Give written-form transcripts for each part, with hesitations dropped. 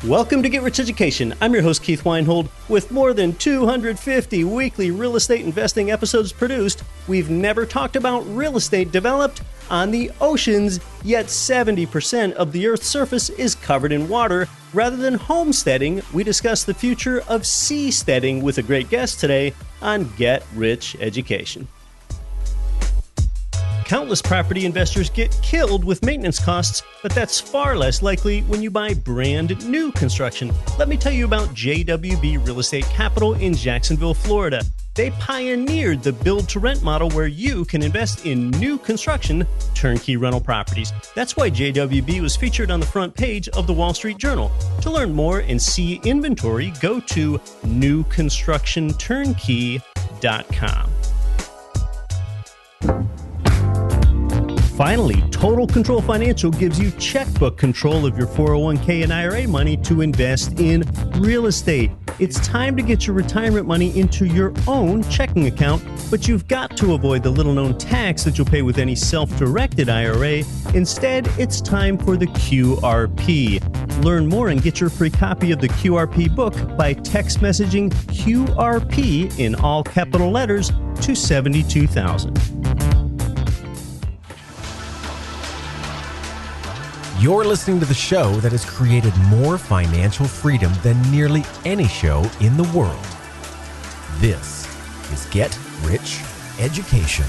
Welcome to Get Rich Education. I'm your host, Keith Weinhold. With more than 250 weekly real estate investing episodes produced, we've never talked about real estate developed on the oceans, yet 70% of the Earth's surface is covered in water. Rather than homesteading, we discuss the future of seasteading with a great guest today on Get Rich Education. Countless property investors get killed with maintenance costs, but that's far less likely when you buy brand new construction. Let me tell you about JWB Real Estate Capital in Jacksonville, Florida. They pioneered the build-to-rent model where you can invest in new construction, turnkey rental properties. That's why JWB was featured on the front page of the Wall Street Journal. To learn more and see inventory, go to newconstructionturnkey.com. Finally, Total Control Financial gives you checkbook control of your 401k and IRA money to invest in real estate. It's time to get your retirement money into your own checking account, but you've got to avoid the little-known tax that you'll pay with any self-directed IRA. Instead, it's time for the QRP. Learn more and get your free copy of the QRP book by text messaging QRP in all capital letters to 72,000. You're listening to the show that has created more financial freedom than nearly any show in the world. This is Get Rich Education.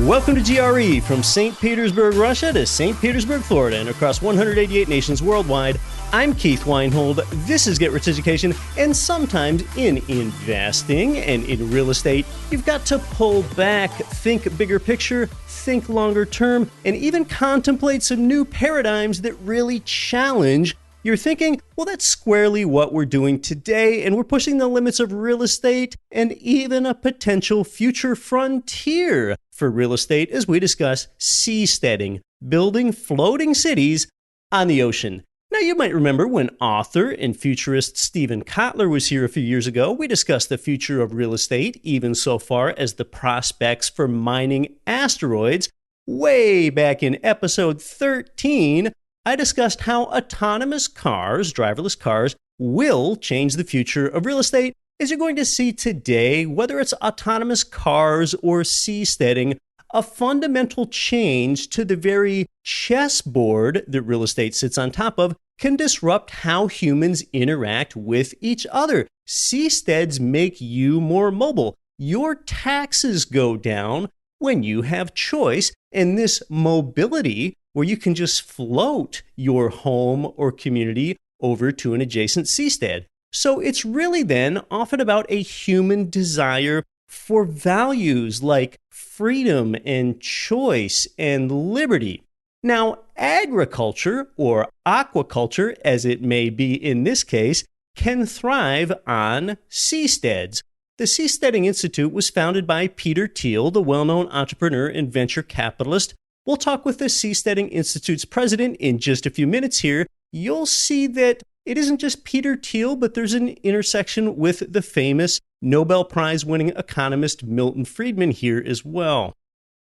Welcome to GRE, from St. Petersburg, Russia to St. Petersburg, Florida, and across 188 nations worldwide. I'm Keith Weinhold. This is Get Rich Education, and sometimes in investing and in real estate, you've got to pull back, think bigger picture, think longer term, and even contemplate some new paradigms that really challenge your thinking. Well, that's squarely what we're doing today, and we're pushing the limits of real estate and even a potential future frontier for real estate as we discuss seasteading, building floating cities on the ocean. Now, you might remember when author and futurist Steven Kotler was here a few years ago, we discussed the future of real estate, even so far as the prospects for mining asteroids. Way back in episode 13, I discussed how autonomous cars, driverless cars, will change the future of real estate, as you're going to see today, whether it's autonomous cars or seasteading. A fundamental change to the very chessboard that real estate sits on top of can disrupt how humans interact with each other. Seasteads make you more mobile. Your taxes go down when you have choice, and this mobility, where you can just float your home or community over to an adjacent seastead. So it's really then often about a human desire for values like freedom and choice and liberty. Now, agriculture, or aquaculture as it may be in this case, can thrive on seasteads. The Seasteading Institute was founded by Peter Thiel, the well-known entrepreneur and venture capitalist. We'll talk with the Seasteading Institute's president in just a few minutes here. You'll see that it isn't just Peter Thiel, but there's an intersection with the famous Nobel Prize-winning economist Milton Friedman here as well.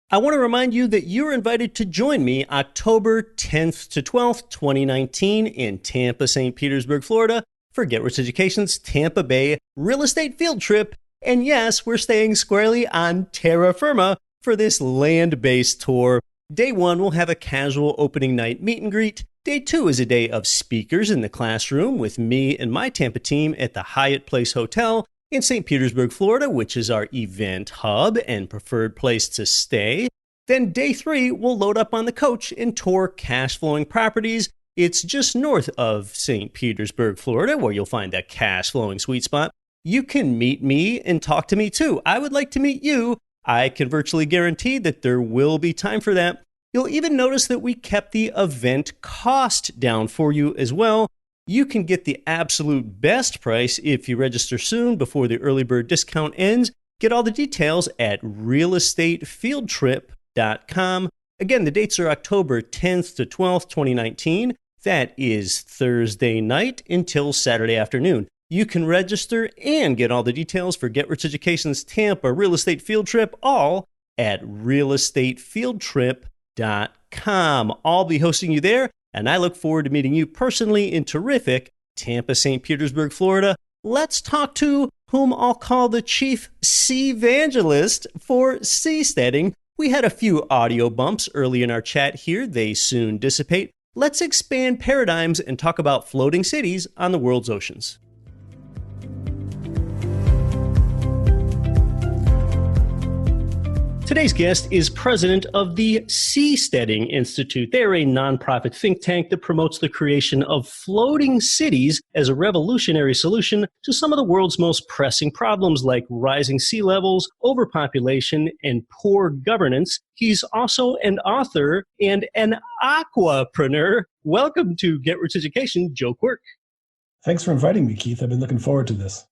I want to remind you that you're invited to join me October 10th to 12th, 2019 in Tampa, St. Petersburg, Florida for Get Rich Education's Tampa Bay Real Estate Field Trip. And yes, we're staying squarely on terra firma for this land-based tour. Day 1 will have a casual opening night meet and greet. Day 2 is a day of speakers in the classroom with me and my Tampa team at the Hyatt Place Hotel in St. Petersburg, Florida, which is our event hub and preferred place to stay. Then day 3, we'll load up on the coach and tour cash-flowing properties. It's just north of St. Petersburg, Florida, where you'll find that cash-flowing sweet spot. You can meet me and talk to me too. I would like to meet you. I can virtually guarantee that there will be time for that. You'll even notice that we kept the event cost down for you as well. You can get the absolute best price if you register soon before the early bird discount ends. Get all the details at realestatefieldtrip.com. Again, the dates are October 10th to 12th, 2019. That is Thursday night until Saturday afternoon. You can register and get all the details for Get Rich Education's Tampa real estate field trip all at realestatefieldtrip.com. I'll be hosting you there, and I look forward to meeting you personally in terrific Tampa, St. Petersburg, Florida. Let's talk to whom I'll call the chief sea evangelist for seasteading. We had a few audio bumps early in our chat here. They soon dissipate. Let's expand paradigms and talk about floating cities on the world's oceans. Today's guest is president of the Seasteading Institute. They're a nonprofit think tank that promotes the creation of floating cities as a revolutionary solution to some of the world's most pressing problems like rising sea levels, overpopulation, and poor governance. He's also an author and an aquapreneur. Welcome to Get Rich Education, Joe Quirk. Thanks for inviting me, Keith. I've been looking forward to this.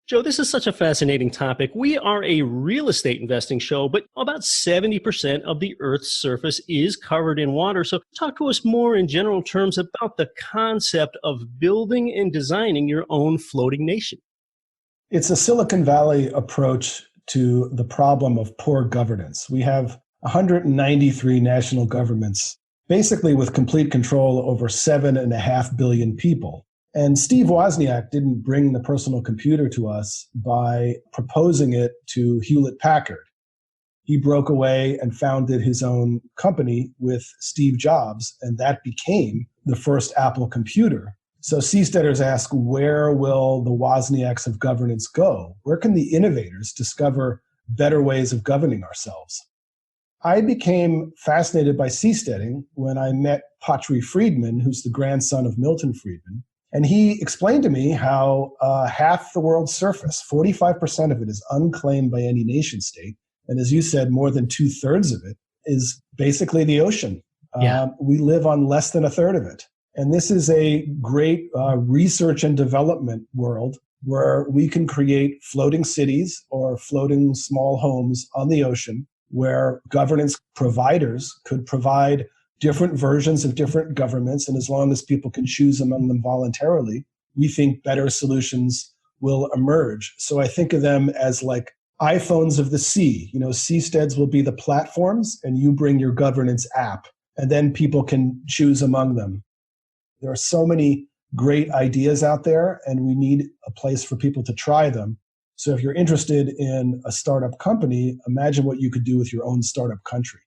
Joe, this is such a fascinating topic. We are a real estate investing show, but about 70% of the Earth's surface is covered in water. So talk to us more in general terms about the concept of building and designing your own floating nation. It's a Silicon Valley approach to the problem of poor governance. We have 193 national governments, basically with complete control over 7.5 billion people. And Steve Wozniak didn't bring the personal computer to us by proposing it to Hewlett-Packard. He broke away and founded his own company with Steve Jobs, and that became the first Apple computer. So seasteaders ask, where will the Wozniaks of governance go? Where can the innovators discover better ways of governing ourselves? I became fascinated by seasteading when I met Patri Friedman, who's the grandson of Milton Friedman. And he explained to me how half the world's surface, 45% of it, is unclaimed by any nation state. And as you said, more than 2/3 of it is basically the ocean. We live on less than 1/3 of it. And this is a great research and development world where we can create floating cities or floating small homes on the ocean where governance providers could provide different versions of different governments. And as long as people can choose among them voluntarily, we think better solutions will emerge. So I think of them as like iPhones of the sea. You know, seasteads will be the platforms and you bring your governance app and then people can choose among them. There are so many great ideas out there and we need a place for people to try them. So if you're interested in a startup company, imagine what you could do with your own startup country.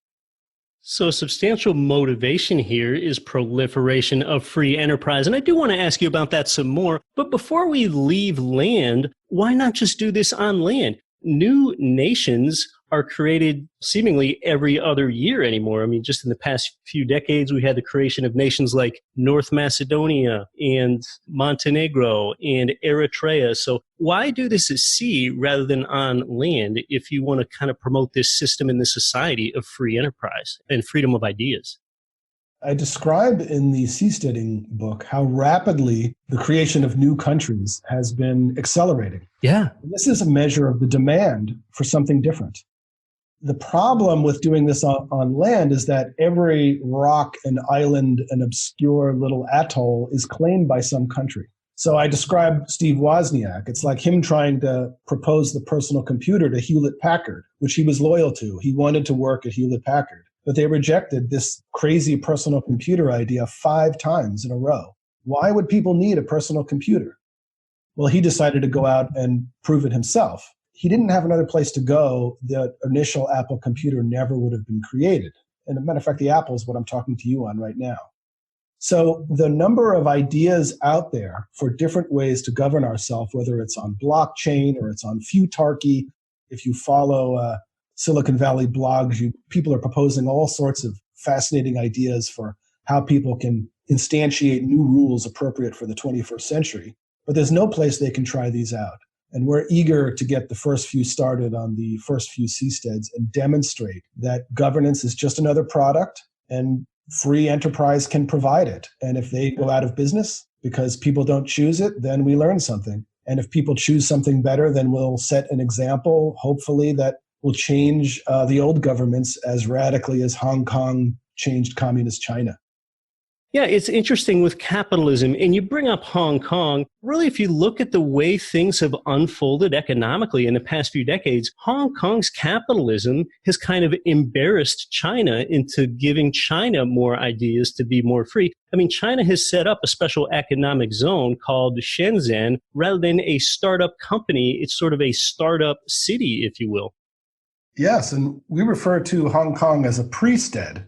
So substantial motivation here is proliferation of free enterprise. And I do want to ask you about that some more. But before we leave land, why not just do this on land? New nations are created seemingly every other year anymore. I mean, just in the past few decades, we had the creation of nations like North Macedonia and Montenegro and Eritrea. So why do this at sea rather than on land if you want to kind of promote this system in this society of free enterprise and freedom of ideas? I describe in the Seasteading book how rapidly the creation of new countries has been accelerating. Yeah. This is a measure of the demand for something different. The problem with doing this on land is that every rock and island and obscure little atoll is claimed by some country. So I described Steve Wozniak. It's like him trying to propose the personal computer to Hewlett-Packard, which he was loyal to. He wanted to work at Hewlett-Packard. But they rejected this crazy personal computer idea 5 times in a row. Why would people need a personal computer? Well, he decided to go out and prove it himself. He didn't have another place to go. The initial Apple computer never would have been created. And as a matter of fact, the Apple is what I'm talking to you on right now. So the number of ideas out there for different ways to govern ourselves, whether it's on blockchain or it's on futarchy, if you follow Silicon Valley blogs, people are proposing all sorts of fascinating ideas for how people can instantiate new rules appropriate for the 21st century. But there's no place they can try these out. And we're eager to get the first few started on the first few seasteads and demonstrate that governance is just another product and free enterprise can provide it. And if they go out of business because people don't choose it, then we learn something. And if people choose something better, then we'll set an example, hopefully, that will change the old governments as radically as Hong Kong changed communist China. Yeah, it's interesting with capitalism, and you bring up Hong Kong. Really, if you look at the way things have unfolded economically in the past few decades, Hong Kong's capitalism has kind of embarrassed China into giving China more ideas to be more free. I mean, China has set up a special economic zone called Shenzhen. Rather than a startup company, it's sort of a startup city, if you will. Yes, and we refer to Hong Kong as a pre-stead.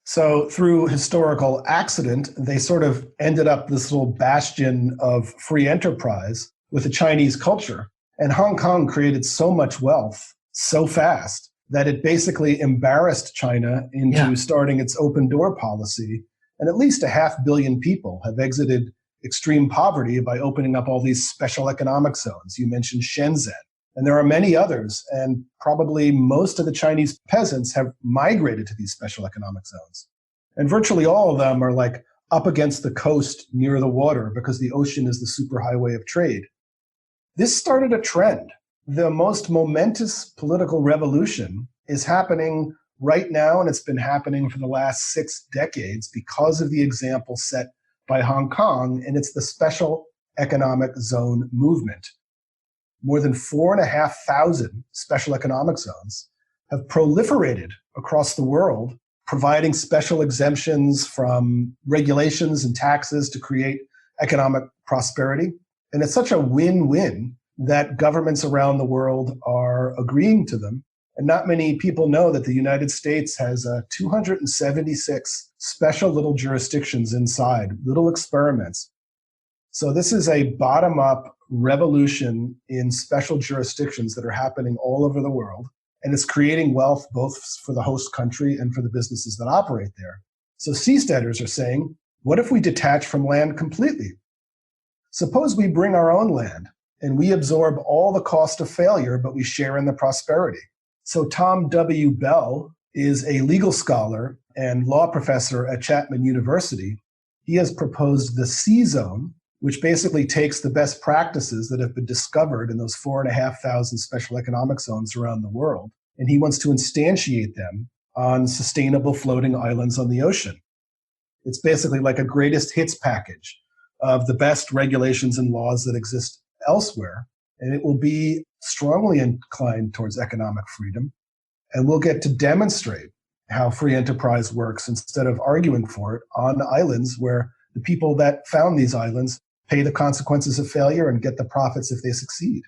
So through historical accident, they sort of ended up this little bastion of free enterprise with a Chinese culture. And Hong Kong created so much wealth so fast that it basically embarrassed China into starting its open door policy. And at least 500 million people have exited extreme poverty by opening up all these special economic zones. You mentioned Shenzhen. And there are many others, and probably most of the Chinese peasants have migrated to these special economic zones. And virtually all of them are like up against the coast near the water because the ocean is the superhighway of trade. This started a trend. The most momentous political revolution is happening right now, and it's been happening for the last 6 decades because of the example set by Hong Kong, and it's the special economic zone movement. More than 4,500 special economic zones have proliferated across the world, providing special exemptions from regulations and taxes to create economic prosperity. And it's such a win-win that governments around the world are agreeing to them. And not many people know that the United States has 276 special little jurisdictions inside, little experiments. So this is a bottom-up revolution in special jurisdictions that are happening all over the world. And it's creating wealth both for the host country and for the businesses that operate there. So seasteaders are saying, what if we detach from land completely? Suppose we bring our own land and we absorb all the cost of failure, but we share in the prosperity. So Tom W. Bell is a legal scholar and law professor at Chapman University. He has proposed the Sea Zone, which basically takes the best practices that have been discovered in those 4,500 special economic zones around the world. And he wants to instantiate them on sustainable floating islands on the ocean. It's basically like a greatest hits package of the best regulations and laws that exist elsewhere. And it will be strongly inclined towards economic freedom. And we'll get to demonstrate how free enterprise works instead of arguing for it on islands where the people that found these islands pay the consequences of failure and get the profits if they succeed.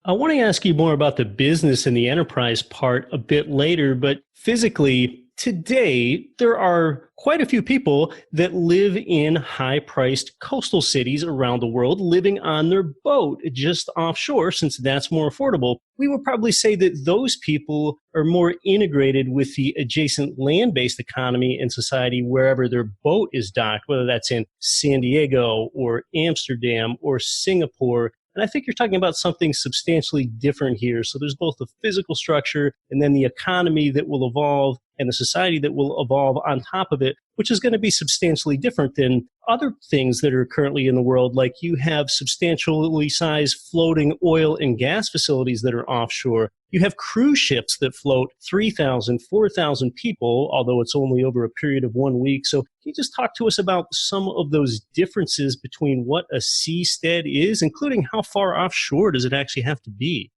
I want to ask you more about the business and the enterprise part a bit later, but physically, today, there are quite a few people that live in high-priced coastal cities around the world, living on their boat just offshore, since that's more affordable. We would probably say that those people are more integrated with the adjacent land-based economy and society wherever their boat is docked, whether that's in San Diego or Amsterdam or Singapore. And I think you're talking about something substantially different here. So there's both the physical structure and then the economy that will evolve and the society that will evolve on top of it, which is going to be substantially different than other things that are currently in the world. Like you have substantially sized floating oil and gas facilities that are offshore. You have cruise ships that float 3,000, 4,000 people, although it's only over a period of 1 week. So can you just talk to us about some of those differences between what a seastead is, including how far offshore does it actually have to be?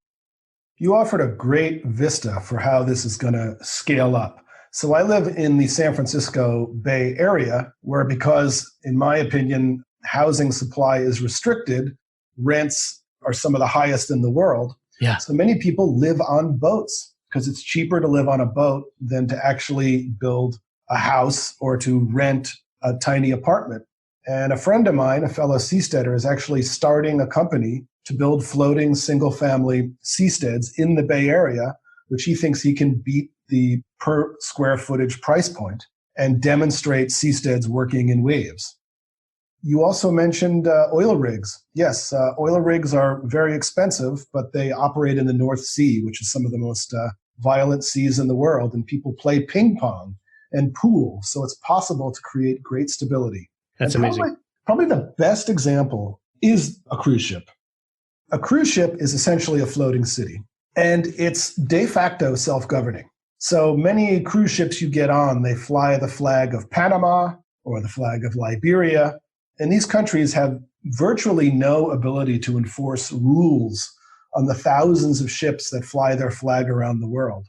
You offered a great vista for how this is going to scale up. So I live in the San Francisco Bay Area, where because, in my opinion, housing supply is restricted, rents are some of the highest in the world. Yeah. So many people live on boats because it's cheaper to live on a boat than to actually build a house or to rent a tiny apartment. And a friend of mine, a fellow seasteader, is actually starting a company to build floating single-family seasteads in the Bay Area, which he thinks he can beat the per square footage price point and demonstrate seasteads working in waves. You also mentioned oil rigs. Yes, oil rigs are very expensive, but they operate in the North Sea, which is some of the most violent seas in the world, and people play ping pong and pool, so it's possible to create great stability. That's amazing. Probably the best example is a cruise ship. A cruise ship is essentially a floating city, and it's de facto self-governing. So many cruise ships you get on, they fly the flag of Panama, or the flag of Liberia. And these countries have virtually no ability to enforce rules on the thousands of ships that fly their flag around the world.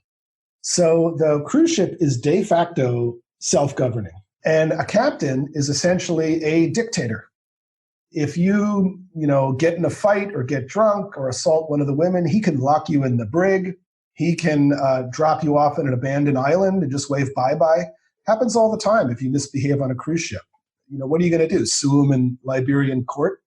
So the cruise ship is de facto self-governing. And a captain is essentially a dictator. If you get in a fight or get drunk or assault one of the women, he can lock you in the brig. He can drop you off at an abandoned island and just wave bye-bye. Happens all the time if you misbehave on a cruise ship. What are you going to do? Sue him in Liberian court?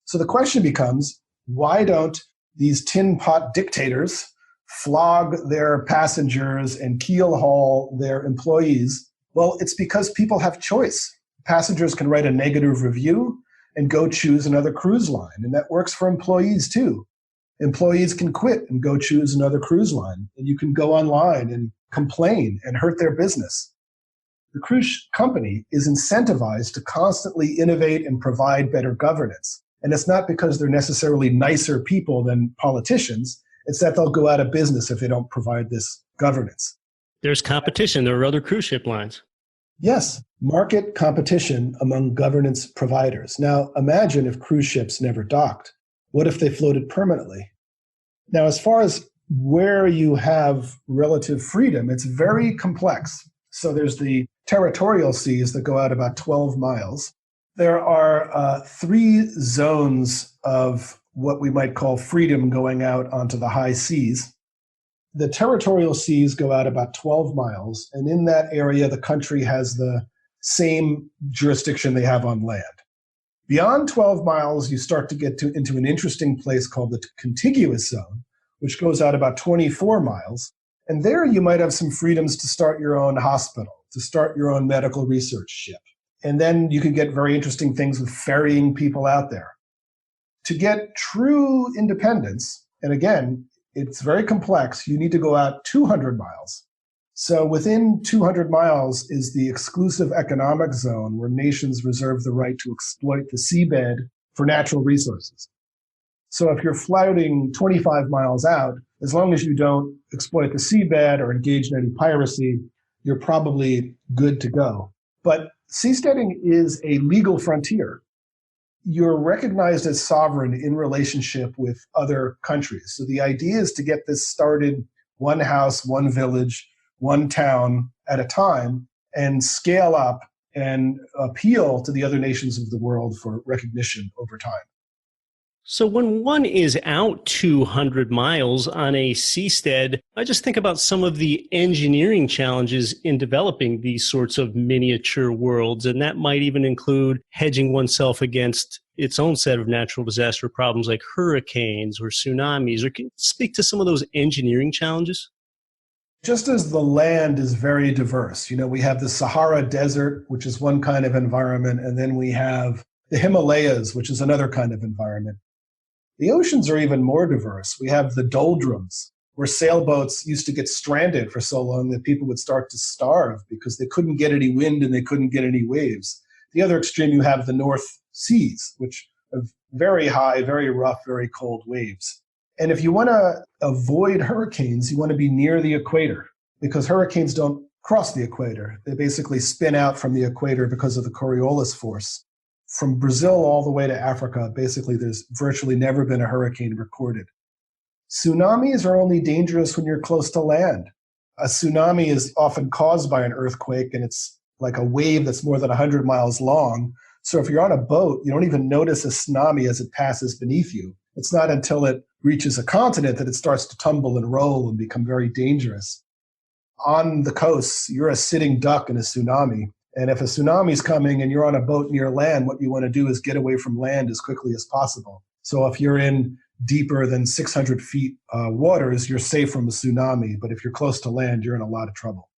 So the question becomes, why don't these tin pot dictators flog their passengers and keel haul their employees? Well, it's because people have choice. Passengers can write a negative review and go choose another cruise line. And that works for employees too. Employees can quit and go choose another cruise line. And you can go online and complain and hurt their business. The cruise company is incentivized to constantly innovate and provide better governance. And it's not because they're necessarily nicer people than politicians. It's that they'll go out of business if they don't provide this governance. There's competition. There are other cruise ship lines. Yes, market competition among governance providers. Now, imagine if cruise ships never docked. What if they floated permanently? Now, as far as where you have relative freedom, it's very complex. So there's the territorial seas that go out about 12 miles. There are 3 zones of what we might call freedom going out onto the high seas. The territorial seas go out about 12 miles, and in that area, the country has the same jurisdiction they have on land. Beyond 12 miles, you start to get into an interesting place called the contiguous zone, which goes out about 24 miles. And there you might have some freedoms to start your own hospital, to start your own medical research ship. And then you can get very interesting things with ferrying people out there. To get true independence, and again, it's very complex, you need to go out 200 miles. So within 200 miles is the exclusive economic zone where nations reserve the right to exploit the seabed for natural resources. So if you're floating 25 miles out, as long as you don't exploit the seabed or engage in any piracy, you're probably good to go. But seasteading is a legal frontier. You're recognized as sovereign in relationship with other countries. So the idea is to get this started one house, one village, one town at a time, and scale up and appeal to the other nations of the world for recognition over time. So when one is out 200 miles on a seastead, I just think about some of the engineering challenges in developing these sorts of miniature worlds, and that might even include hedging oneself against its own set of natural disaster problems like hurricanes or tsunamis. Or can you speak to some of those engineering challenges? Just as the land is very diverse, we have the Sahara Desert, which is one kind of environment, and then we have the Himalayas, which is another kind of environment. The oceans are even more diverse. We have the doldrums, where sailboats used to get stranded for so long that people would start to starve because they couldn't get any wind and they couldn't get any waves. The other extreme, you have the North Seas, which have very high, very rough, very cold waves. And if you want to avoid hurricanes, you want to be near the equator because hurricanes don't cross the equator. They basically spin out from the equator because of the Coriolis force. From Brazil all the way to Africa, basically there's virtually never been a hurricane recorded. Tsunamis are only dangerous when you're close to land. A tsunami is often caused by an earthquake, and it's like a wave that's more than 100 miles long. So if you're on a boat, you don't even notice a tsunami as it passes beneath you. It's not until it reaches a continent that it starts to tumble and roll and become very dangerous. On the coast, you're a sitting duck in a tsunami. And if a tsunami is coming and you're on a boat near land, what you want to do is get away from land as quickly as possible. So if you're in deeper than 600 feet waters, you're safe from a tsunami. But if you're close to land, you're in a lot of trouble.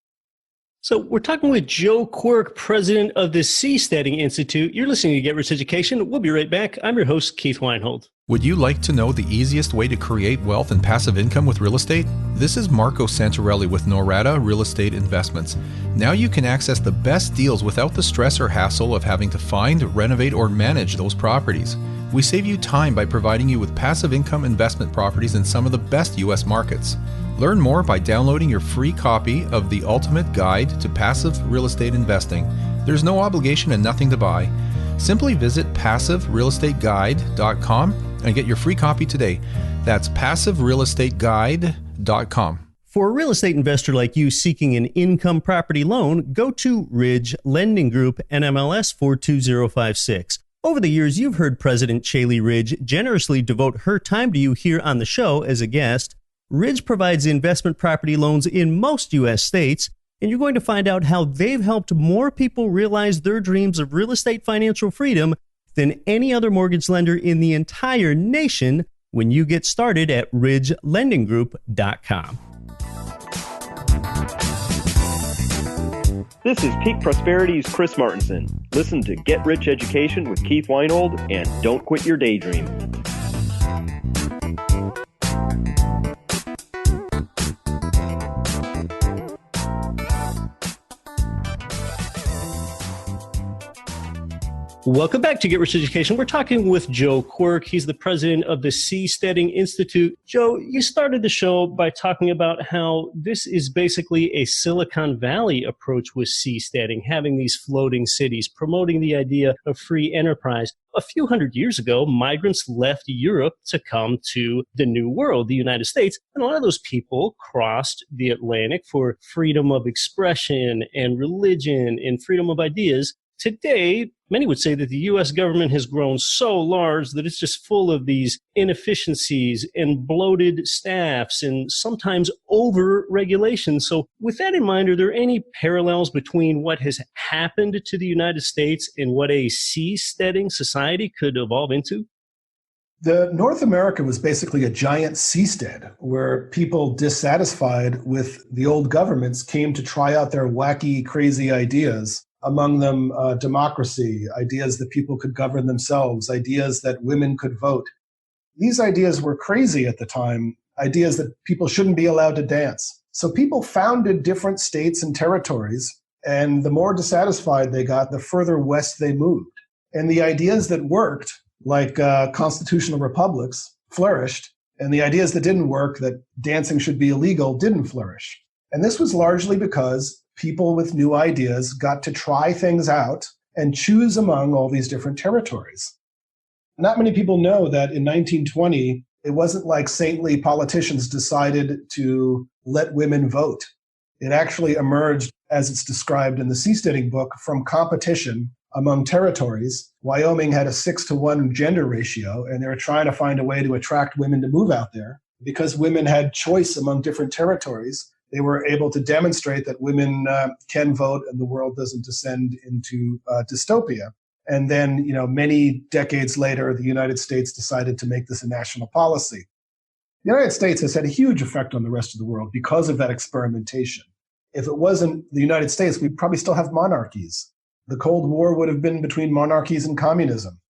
So we're talking with Joe Quirk, president of the Seasteading Institute. You're listening to Get Rich Education. We'll be right back. I'm your host, Keith Weinhold. Would you like to know the easiest way to create wealth and passive income with real estate? This is Marco Santarelli with Norada Real Estate Investments. Now you can access the best deals without the stress or hassle of having to find, renovate, or manage those properties. We save you time by providing you with passive income investment properties in some of the best U.S. markets. Learn more by downloading your free copy of The Ultimate Guide to Passive Real Estate Investing. There's no obligation and nothing to buy. Simply visit passiverealestateguide.com and get your free copy today. That's passiverealestateguide.com. For a real estate investor like you seeking an income property loan, go to Ridge Lending Group, NMLS 42056. Over the years, you've heard President Chaley Ridge generously devote her time to you here on the show as a guest. Ridge provides investment property loans in most U.S. states, and you're going to find out how they've helped more people realize their dreams of real estate financial freedom than any other mortgage lender in the entire nation when you get started at ridgelendinggroup.com. This is Peak Prosperity's Chris Martinson. Listen to Get Rich Education with Keith Weinhold and don't quit your daydream. Welcome back to Get Rich Education. We're talking with Joe Quirk. He's the president of the Seasteading Institute. Joe, you started the show by talking about how this is basically a Silicon Valley approach with seasteading, having these floating cities, promoting the idea of free enterprise. A few hundred years ago, migrants left Europe to come to the New World, the United States, and a lot of those people crossed the Atlantic for freedom of expression and religion and freedom of ideas. Today, many would say that the U.S. government has grown so large that it's just full of these inefficiencies and bloated staffs and sometimes over-regulation. So with that in mind, are there any parallels between what has happened to the United States and what a seasteading society could evolve into? The North America was basically a giant seastead where people dissatisfied with the old governments came to try out their wacky, crazy ideas. Among them, democracy, ideas that people could govern themselves, ideas that women could vote. These ideas were crazy at the time, ideas that people shouldn't be allowed to dance. So people founded different states and territories, and the more dissatisfied they got, the further west they moved. And the ideas that worked, like constitutional republics, flourished, and the ideas that didn't work, that dancing should be illegal, didn't flourish. And this was largely because people with new ideas got to try things out and choose among all these different territories. Not many people know that in 1920, it wasn't like saintly politicians decided to let women vote. It actually emerged, as it's described in the Seasteading book, from competition among territories. Wyoming had a 6-to-1 gender ratio, and they were trying to find a way to attract women to move out there. Because women had choice among different territories, they were able to demonstrate that women can vote and the world doesn't descend into dystopia. And then, many decades later, the United States decided to make this a national policy. The United States has had a huge effect on the rest of the world because of that experimentation. If it wasn't the United States, we'd probably still have monarchies. The Cold War would have been between monarchies and communism.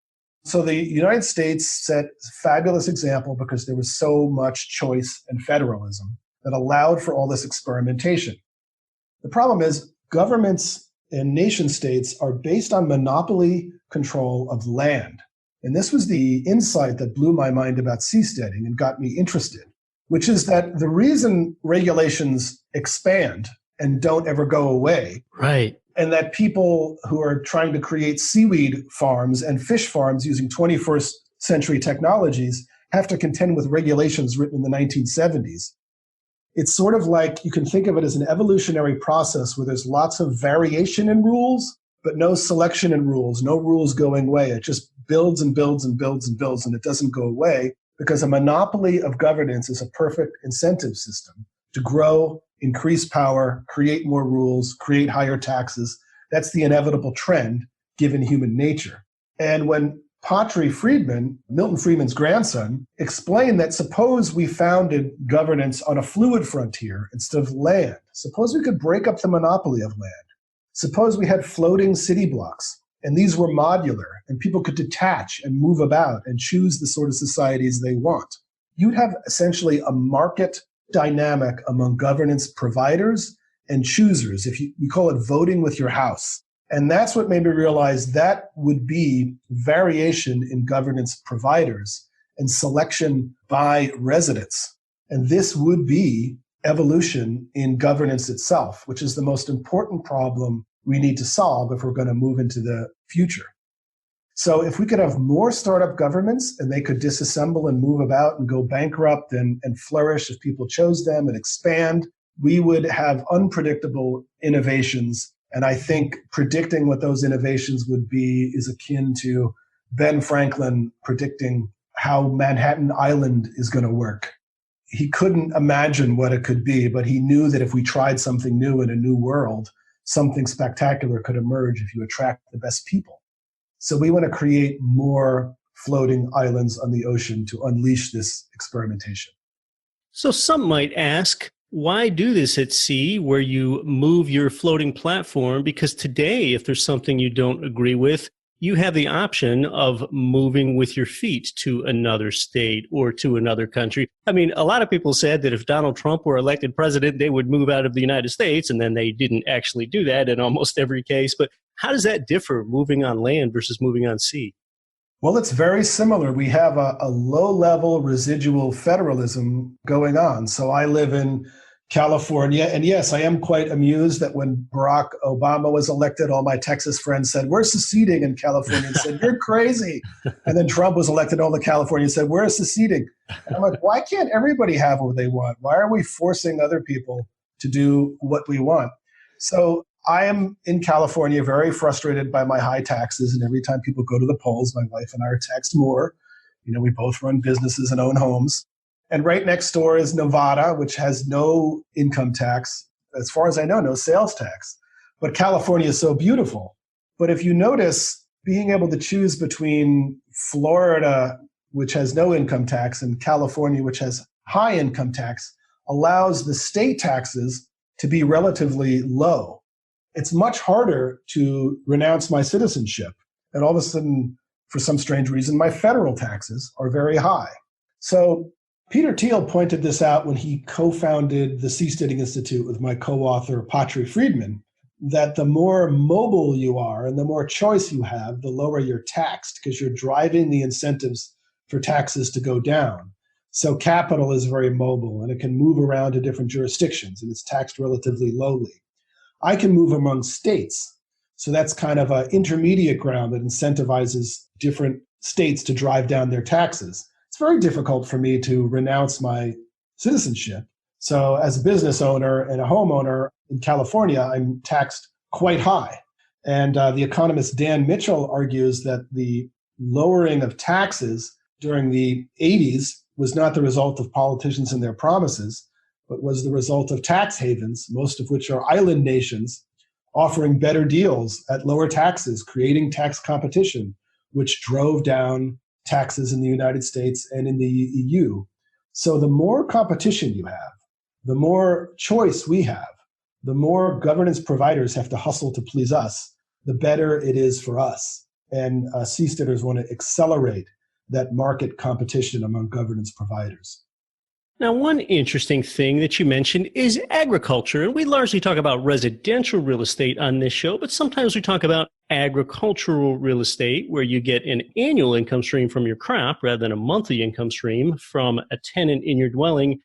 So the United States set a fabulous example because there was so much choice and federalism that allowed for all this experimentation. The problem is governments and nation states are based on monopoly control of land. And this was the insight that blew my mind about seasteading and got me interested, which is that the reason regulations expand and don't ever go away, right, and that people who are trying to create seaweed farms and fish farms using 21st century technologies have to contend with regulations written in the 1970s. It's sort of like you can think of it as an evolutionary process where there's lots of variation in rules, but no selection in rules, no rules going away. It just builds and builds and builds and builds, and it doesn't go away because a monopoly of governance is a perfect incentive system to grow, increase power, create more rules, create higher taxes. That's the inevitable trend given human nature. And when Patri Friedman, Milton Friedman's grandson, explained that suppose we founded governance on a fluid frontier instead of land. Suppose we could break up the monopoly of land. Suppose we had floating city blocks, and these were modular, and people could detach and move about and choose the sort of societies they want. You'd have essentially a market dynamic among governance providers and choosers. We call it voting with your house. And that's what made me realize that would be variation in governance providers and selection by residents. And this would be evolution in governance itself, which is the most important problem we need to solve if we're going to move into the future. So if we could have more startup governments and they could disassemble and move about and go bankrupt and flourish if people chose them and expand, we would have unpredictable innovations. And I think predicting what those innovations would be is akin to Ben Franklin predicting how Manhattan Island is going to work. He couldn't imagine what it could be, but he knew that if we tried something new in a new world, something spectacular could emerge if you attract the best people. So we want to create more floating islands on the ocean to unleash this experimentation. So some might ask, why do this at sea where you move your floating platform? Because today, if there's something you don't agree with, you have the option of moving with your feet to another state or to another country. I mean, a lot of people said that if Donald Trump were elected president, they would move out of the United States, and then they didn't actually do that in almost every case. But how does that differ, moving on land versus moving on sea? Well, it's very similar. We have a low-level residual federalism going on. So I live in California, and yes, I am quite amused that when Barack Obama was elected, all my Texas friends said, "We're seceding," in California, and said, "You're crazy." And then Trump was elected, all the Californians said, "We're seceding." And I'm like, why can't everybody have what they want? Why are we forcing other people to do what we want? So I am in California very frustrated by my high taxes. And every time people go to the polls, my wife and I are taxed more. You know, we both run businesses and own homes. And right next door is Nevada, which has no income tax. As far as I know, no sales tax. But California is so beautiful. But if you notice, being able to choose between Florida, which has no income tax, and California, which has high income tax, allows the state taxes to be relatively low. It's much harder to renounce my citizenship. And all of a sudden, for some strange reason, my federal taxes are very high. So Peter Thiel pointed this out when he co-founded the Seasteading Institute with my co-author, Patri Friedman, that the more mobile you are and the more choice you have, the lower you're taxed because you're driving the incentives for taxes to go down. So capital is very mobile and it can move around to different jurisdictions and it's taxed relatively lowly. I can move among states. So that's kind of an intermediate ground that incentivizes different states to drive down their taxes. It's very difficult for me to renounce my citizenship. So as a business owner and a homeowner in California, I'm taxed quite high. And the economist Dan Mitchell argues that the lowering of taxes during the 80s was not the result of politicians and their promises, but was the result of tax havens, most of which are island nations, offering better deals at lower taxes, creating tax competition, which drove down taxes in the United States and in the EU. So the more competition you have, the more choice we have, the more governance providers have to hustle to please us, the better it is for us. And seasteaders want to accelerate that market competition among governance providers. Now, one interesting thing that you mentioned is agriculture. And we largely talk about residential real estate on this show, but sometimes we talk about agricultural real estate where you get an annual income stream from your crop rather than a monthly income stream from a tenant in your dwelling.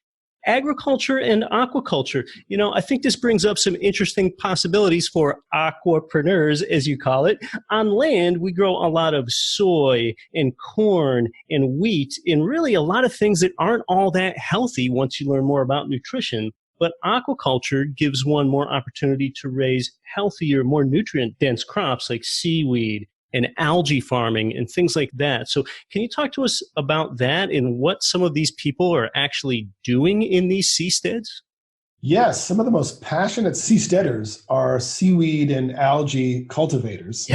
Agriculture and aquaculture. You know, I think this brings up some interesting possibilities for aquapreneurs, as you call it. On land, we grow a lot of soy and corn and wheat and really a lot of things that aren't all that healthy once you learn more about nutrition. But aquaculture gives one more opportunity to raise healthier, more nutrient-dense crops like seaweed and algae farming and things like that. So can you talk to us about that and what some of these people are actually doing in these seasteads? Yes, some of the most passionate seasteaders are seaweed and algae cultivators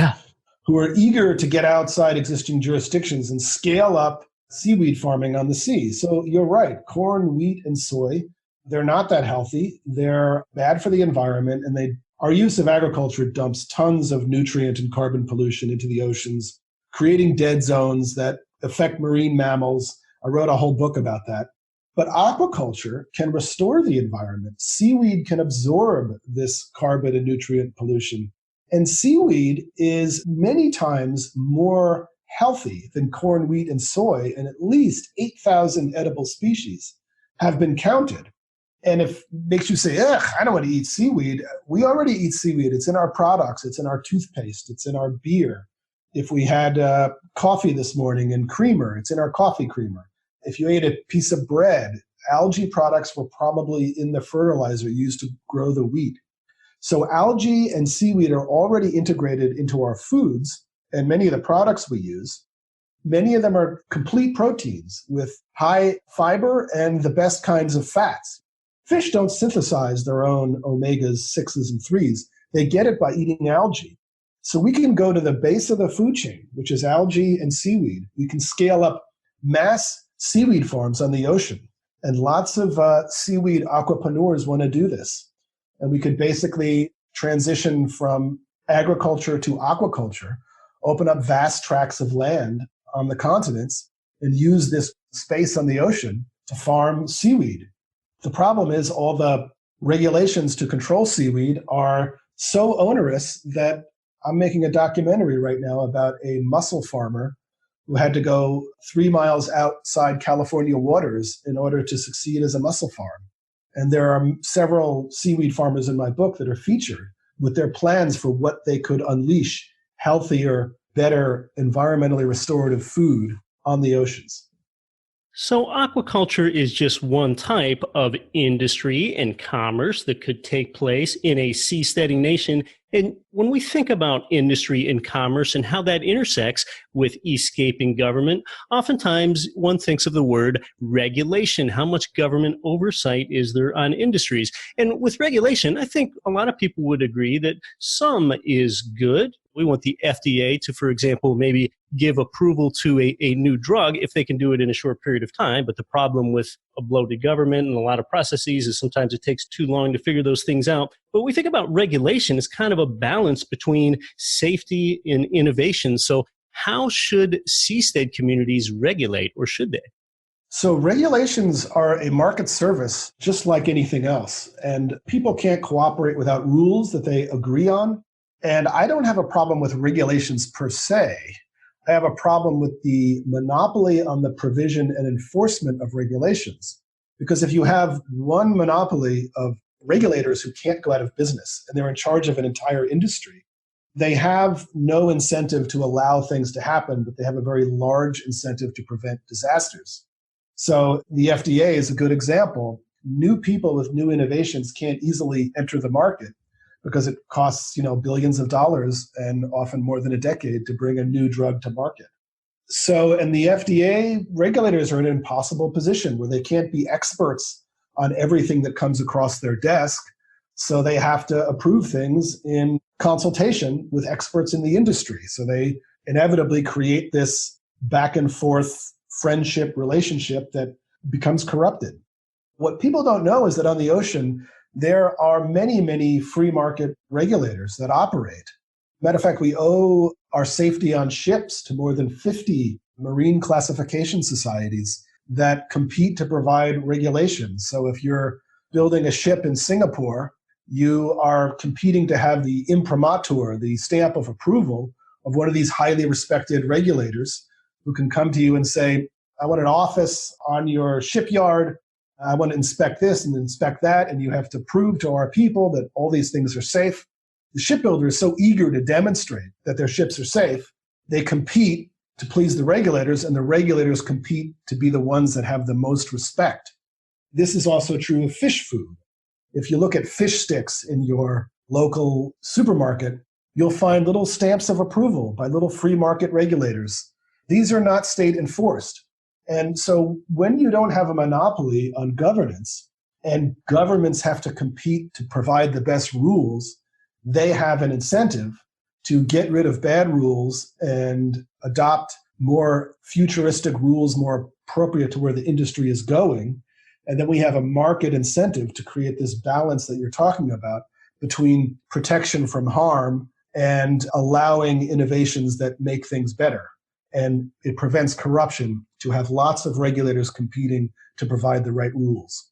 who are eager to get outside existing jurisdictions and scale up seaweed farming on the sea. So you're right, corn, wheat, and soy, they're not that healthy. They're bad for the environment, and our use of agriculture dumps tons of nutrient and carbon pollution into the oceans, creating dead zones that affect marine mammals. I wrote a whole book about that. But aquaculture can restore the environment. Seaweed can absorb this carbon and nutrient pollution. And seaweed is many times more healthy than corn, wheat, and soy, and at least 8,000 edible species have been counted. And if it makes you say, ugh, I don't want to eat seaweed, we already eat seaweed. It's in our products. It's in our toothpaste. It's in our beer. If we had coffee this morning and creamer, it's in our coffee creamer. If you ate a piece of bread, algae products were probably in the fertilizer used to grow the wheat. So algae and seaweed are already integrated into our foods and many of the products we use. Many of them are complete proteins with high fiber and the best kinds of fats. Fish don't synthesize their own omegas, 6s, and 3s. They get it by eating algae. So we can go to the base of the food chain, which is algae and seaweed. We can scale up mass seaweed farms on the ocean. And lots of seaweed aquapreneurs want to do this. And we could basically transition from agriculture to aquaculture, open up vast tracts of land on the continents, and use this space on the ocean to farm seaweed. The problem is all the regulations to control seaweed are so onerous that I'm making a documentary right now about a mussel farmer who had to go 3 miles outside California waters in order to succeed as a mussel farm. And there are several seaweed farmers in my book that are featured with their plans for what they could unleash healthier, better, environmentally restorative food on the oceans. So aquaculture is just one type of industry and commerce that could take place in a seasteading nation. And when we think about industry and commerce and how that intersects with escaping government, oftentimes one thinks of the word regulation. How much government oversight is there on industries? And with regulation, I think a lot of people would agree that some is good. We want the FDA to, for example, maybe give approval to a new drug if they can do it in a short period of time. But the problem with a bloated government and a lot of processes is sometimes it takes too long to figure those things out. But we think about regulation as kind of a balance between safety and innovation. So how should seastead communities regulate, or should they? So regulations are a market service just like anything else. And people can't cooperate without rules that they agree on. And I don't have a problem with regulations per se. I have a problem with the monopoly on the provision and enforcement of regulations. Because if you have one monopoly of regulators who can't go out of business and they're in charge of an entire industry, they have no incentive to allow things to happen, but they have a very large incentive to prevent disasters. So the FDA is a good example. New people with new innovations can't easily enter the market because it costs, billions of dollars and often more than a decade to bring a new drug to market. So, and the FDA regulators are in an impossible position where they can't be experts on everything that comes across their desk. So they have to approve things in consultation with experts in the industry. So they inevitably create this back and forth friendship relationship that becomes corrupted. What people don't know is that on the ocean, there are many, many free market regulators that operate. Matter of fact, we owe our safety on ships to more than 50 marine classification societies that compete to provide regulations. So if you're building a ship in Singapore, you are competing to have the imprimatur, the stamp of approval of one of these highly respected regulators who can come to you and say, I want an office on your shipyard. I want to inspect this and inspect that. And you have to prove to our people that all these things are safe. The shipbuilder is so eager to demonstrate that their ships are safe, they compete to please the regulators, and the regulators compete to be the ones that have the most respect. This is also true of fish food. If you look at fish sticks in your local supermarket, you'll find little stamps of approval by little free market regulators. These are not state enforced. And so when you don't have a monopoly on governance and governments have to compete to provide the best rules, they have an incentive to get rid of bad rules and adopt more futuristic rules more appropriate to where the industry is going. And then we have a market incentive to create this balance that you're talking about between protection from harm and allowing innovations that make things better. And it prevents corruption to have lots of regulators competing to provide the right rules.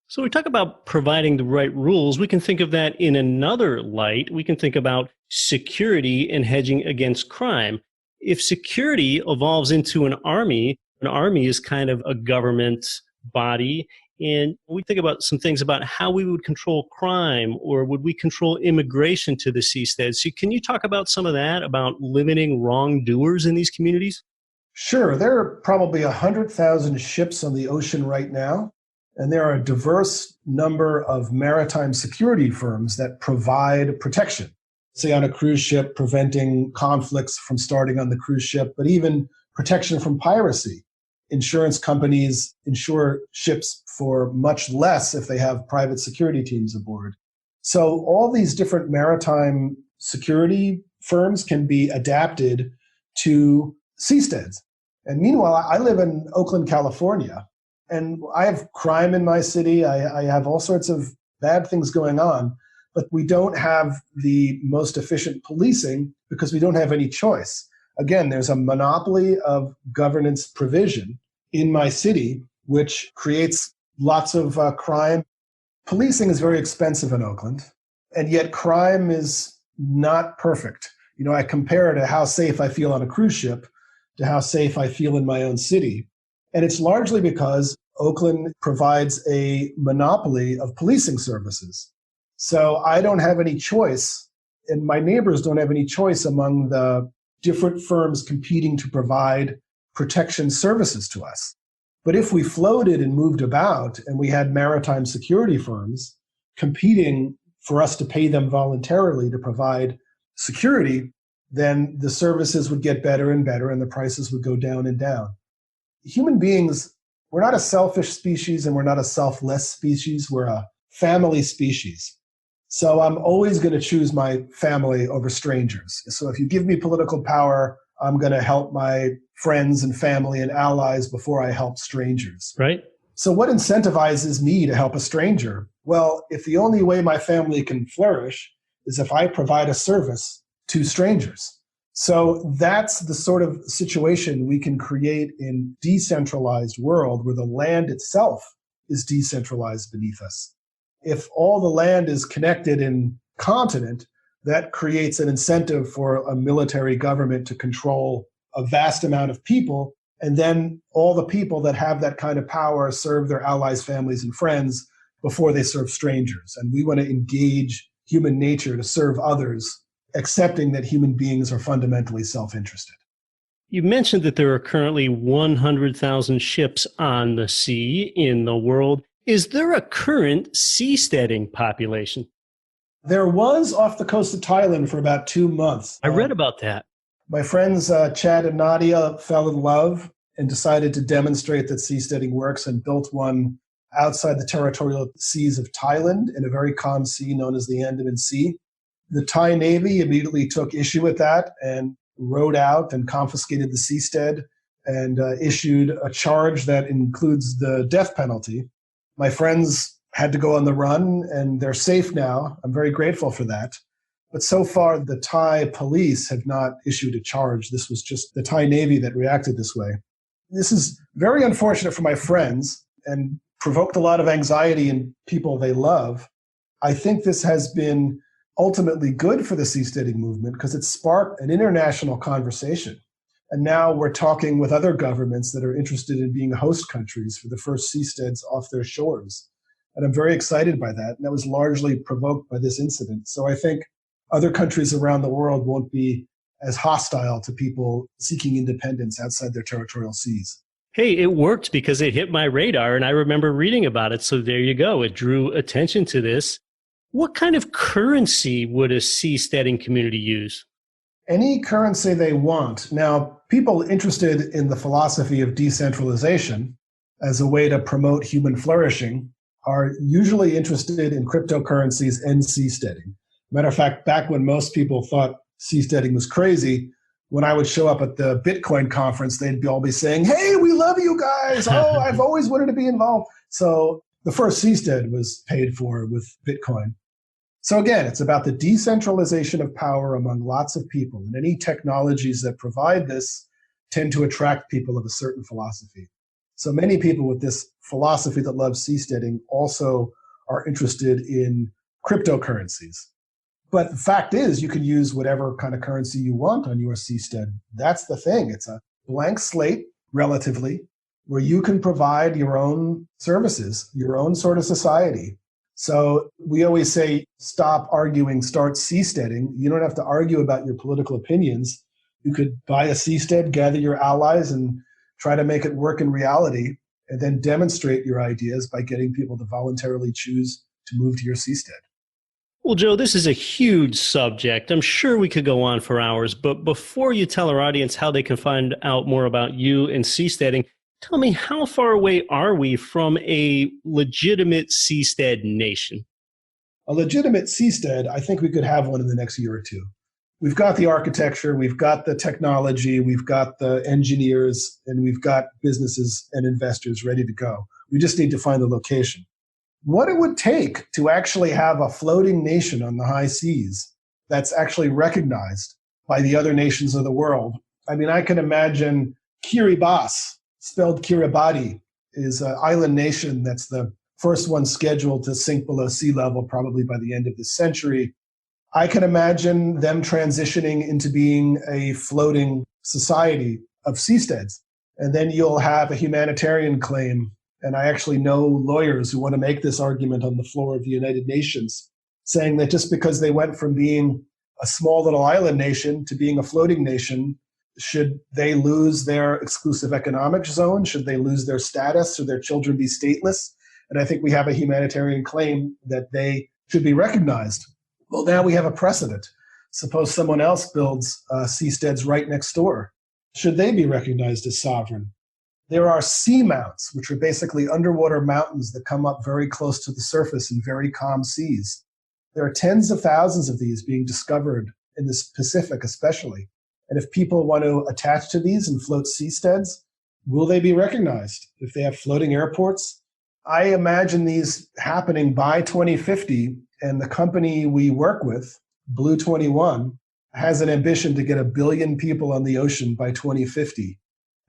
So we talk about providing the right rules. We can think of that in another light. We can think about security and hedging against crime. If security evolves into an army is kind of a government body, And we think about some things about how we would control crime, or would we control immigration to the seastead. So can you talk about some of that, about limiting wrongdoers in these communities? Sure. There are probably 100,000 ships on the ocean right now, and there are a diverse number of maritime security firms that provide protection. Say on a cruise ship, preventing conflicts from starting on the cruise ship, but even protection from piracy. Insurance companies insure ships for much less if they have private security teams aboard. So all these different maritime security firms can be adapted to seasteads. And meanwhile, I live in Oakland, California, and I have crime in my city. I have all sorts of bad things going on, but we don't have the most efficient policing because we don't have any choice. Again, there's a monopoly of governance provision in my city, which creates lots of crime. Policing is very expensive in Oakland, and yet crime is not perfect. You know, I compare to how safe I feel on a cruise ship to how safe I feel in my own city. And it's largely because Oakland provides a monopoly of policing services. So I don't have any choice, and my neighbors don't have any choice among the different firms competing to provide protection services to us. But if we floated and moved about and we had maritime security firms competing for us to pay them voluntarily to provide security, then the services would get better and better and the prices would go down and down. Human beings, we're not a selfish species and we're not a selfless species. We're a family species. So I'm always going to choose my family over strangers. So if you give me political power, I'm going to help my friends and family and allies before I help strangers. Right. So what incentivizes me to help a stranger? Well, if the only way my family can flourish is if I provide a service to strangers. So that's the sort of situation we can create in decentralized world where the land itself is decentralized beneath us. If all the land is connected in continent, that creates an incentive for a military government to control a vast amount of people. And then all the people that have that kind of power serve their allies, families, and friends before they serve strangers. And we want to engage human nature to serve others, accepting that human beings are fundamentally self-interested. You mentioned that there are currently 100,000 ships on the sea in the world. Is there a current seasteading population? There was off the coast of Thailand for about 2 months. I read about that. My friends Chad and Nadia fell in love and decided to demonstrate that seasteading works and built one outside the territorial seas of Thailand in a very calm sea known as the Andaman Sea. The Thai Navy immediately took issue with that and rowed out and confiscated the seastead and issued a charge that includes the death penalty. My friends had to go on the run, and they're safe now. I'm very grateful for that. But so far, the Thai police have not issued a charge. This was just the Thai Navy that reacted this way. This is very unfortunate for my friends and provoked a lot of anxiety in people they love. I think this has been ultimately good for the seasteading movement because it sparked an international conversation. And now we're talking with other governments that are interested in being host countries for the first seasteads off their shores. And I'm very excited by that. And that was largely provoked by this incident. So I think other countries around the world won't be as hostile to people seeking independence outside their territorial seas. Hey, it worked because it hit my radar and I remember reading about it. So there you go. It drew attention to this. What kind of currency would a seasteading community use? Any currency they want. Now, people interested in the philosophy of decentralization as a way to promote human flourishing are usually interested in cryptocurrencies and seasteading. Matter of fact, back when most people thought seasteading was crazy, when I would show up at the Bitcoin conference, they'd all be saying, "Hey, we love you guys. Oh, I've always wanted to be involved." So the first seastead was paid for with Bitcoin. So again, it's about the decentralization of power among lots of people. And any technologies that provide this tend to attract people of a certain philosophy. So many people with this philosophy that love seasteading also are interested in cryptocurrencies. But the fact is, you can use whatever kind of currency you want on your seastead. That's the thing. It's a blank slate, relatively. where you can provide your own services, your own sort of society. So we always say, stop arguing, start seasteading. You don't have to argue about your political opinions. You could buy a seastead, gather your allies, and try to make it work in reality, and then demonstrate your ideas by getting people to voluntarily choose to move to your seastead. Well, Joe, this is a huge subject. I'm sure we could go on for hours, but before you tell our audience how they can find out more about you and seasteading, tell me, how far away are we from a legitimate seastead nation? A legitimate seastead, I think we could have one in the next year or two. We've got the architecture, we've got the technology, we've got the engineers, and we've got businesses and investors ready to go. We just need to find the location. What it would take to actually have a floating nation on the high seas that's actually recognized by the other nations of the world. I mean, I can imagine Kiribati, spelled Kiribati, is an island nation that's the first one scheduled to sink below sea level probably by the end of this century. I can imagine them transitioning into being a floating society of seasteads. And then you'll have a humanitarian claim. And I actually know lawyers who want to make this argument on the floor of the United Nations, saying that just because they went from being a small little island nation to being a floating nation, should they lose their exclusive economic zone? Should they lose their status? Should their children be stateless? And I think we have a humanitarian claim that they should be recognized. Well, now we have a precedent. Suppose someone else builds seasteads right next door. Should they be recognized as sovereign? There are seamounts, which are basically underwater mountains that come up very close to the surface in very calm seas. There are tens of thousands of these being discovered in the Pacific especially. And if people want to attach to these and float seasteads, will they be recognized? If they have floating airports? I imagine these happening by 2050, and the company we work with, Blue 21, has an ambition to get 1 billion people on the ocean by 2050.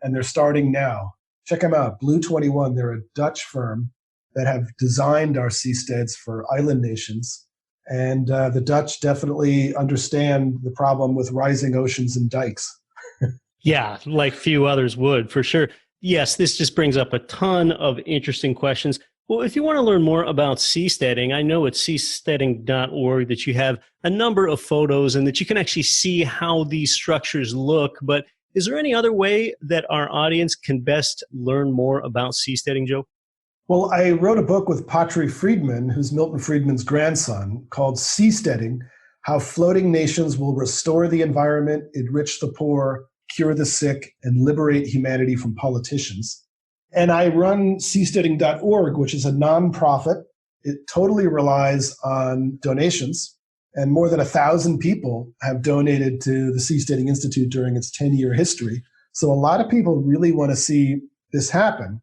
And they're starting now. Check them out, Blue 21. They're a Dutch firm that have designed our seasteads for island nations. And the Dutch definitely understand the problem with rising oceans and dikes. Yeah, like few others would, for sure. Yes, this just brings up a ton of interesting questions. Well, if you want to learn more about seasteading, I know at seasteading.org that you have a number of photos and that you can actually see how these structures look. But is there any other way that our audience can best learn more about seasteading, Joe? Well, I wrote a book with Patry Friedman, who's Milton Friedman's grandson, called Seasteading: How Floating Nations Will Restore the Environment, Enrich the Poor, Cure the Sick, and Liberate Humanity from Politicians. And I run seasteading.org, which is a nonprofit. It totally relies on donations. And more than 1,000 people have donated to the Seasteading Institute during its 10-year history. So a lot of people really want to see this happen.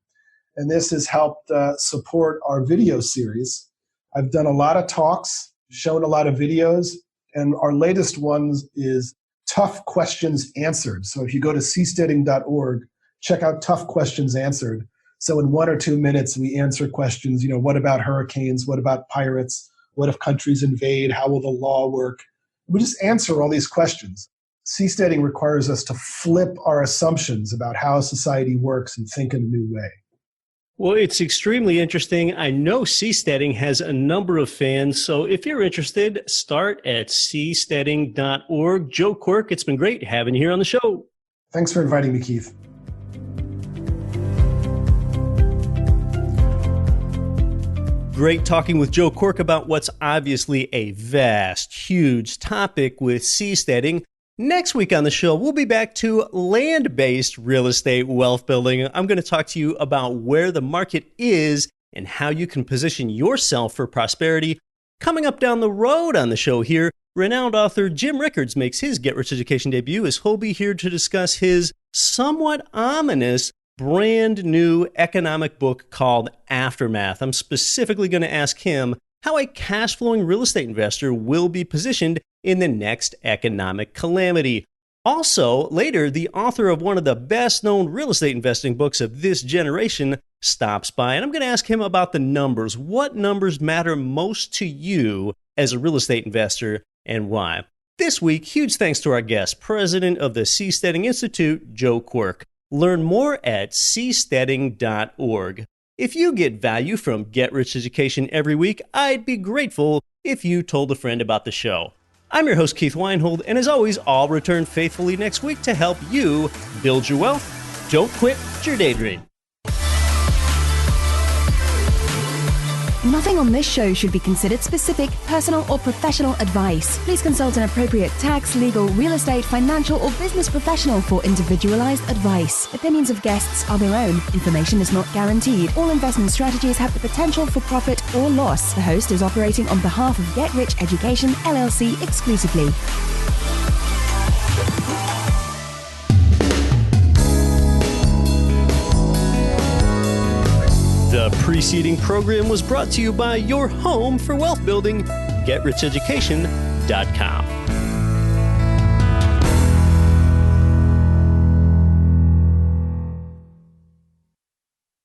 And this has helped support our video series. I've done a lot of talks, shown a lot of videos, and our latest one is Tough Questions Answered. So if you go to seasteading.org, check out Tough Questions Answered. So in 1 or 2 minutes, we answer questions, what about hurricanes? What about pirates? What if countries invade? How will the law work? We just answer all these questions. Seasteading requires us to flip our assumptions about how society works and think in a new way. Well, it's extremely interesting. I know Seasteading has a number of fans, so if you're interested, start at seasteading.org. Joe Quirk, it's been great having you here on the show. Thanks for inviting me, Keith. Great talking with Joe Quirk about what's obviously a vast, huge topic with seasteading. Next week on the show, we'll be back to land-based real estate wealth building. I'm going to talk to you about where the market is and how you can position yourself for prosperity. Coming up down the road on the show here, renowned author Jim Rickards makes his Get Rich Education debut as he'll be here to discuss his somewhat ominous brand new economic book called Aftermath. I'm specifically going to ask him how a cash flowing real estate investor will be positioned in the next economic calamity. Also, later, the author of one of the best known real estate investing books of this generation stops by, and I'm going to ask him about the numbers. What numbers matter most to you as a real estate investor and why? This week, huge thanks to our guest, president of the Seasteading Institute, Joe Quirk. Learn more at seasteading.org. If you get value from Get Rich Education every week, I'd be grateful if you told a friend about the show. I'm your host, Keith Weinhold, and as always, I'll return faithfully next week to help you build your wealth. Don't quit your daydream. Nothing on this show should be considered specific, personal, or professional advice. Please consult an appropriate tax, legal, real estate, financial, or business professional for individualized advice. Opinions of guests are their own. Information is not guaranteed. All investment strategies have the potential for profit or loss. The host is operating on behalf of Get Rich Education, LLC exclusively. The preceding program was brought to you by your home for wealth building, GetRichEducation.com.